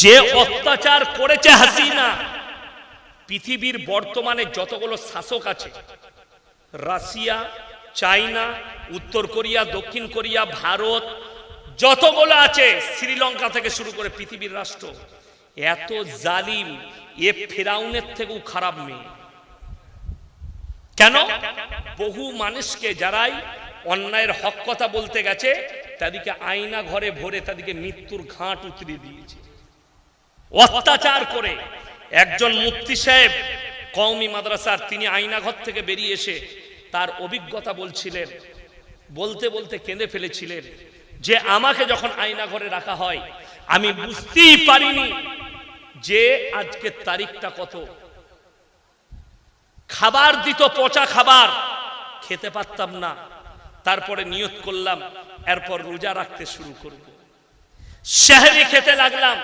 যে অত্যাচার করেছে হাসিনা, পৃথিবীর বর্তমানে যতগুলো শাসক আছে, রাশিয়া, চায়না, উত্তর কোরিয়া, দক্ষিণ কোরিয়া, ভারত, যতগুলো আছে, শ্রীলঙ্কা থেকে শুরু করে পৃথিবীর রাষ্ট্র, এত জালিম, এ ফেরাউনের থেকেও খারাপ মেয়ে। কেন? বহু মানুষকে যারাই অন্যায়ের হক কথা বলতে গেছে তাদেরকে আয়না ঘরে ভরে তাদেরকে মৃত্যুর ঘাট উতরিয়ে দিয়েছে অত্যাচার করে। একজন মুফতি সাহেব কওমি মাদ্রাসার, তিনি আয়না ঘর থেকে বেরিয়ে এসে তার অভিজ্ঞতা বলছিলেন, বলতে বলতে কেঁদে ফেলেছিলেন যে আমাকে যখন আয়না ঘরে রাখা হয় আমি বুঝতেই পারিনি যে আজকের তারিখটা কত। খাবার দিত, পচা খাবার, খেতে পারতাম না। তারপরে নিয়ত করলাম এরপর রোজা রাখতে শুরু করব। সেহরি খেতে লাগলাম,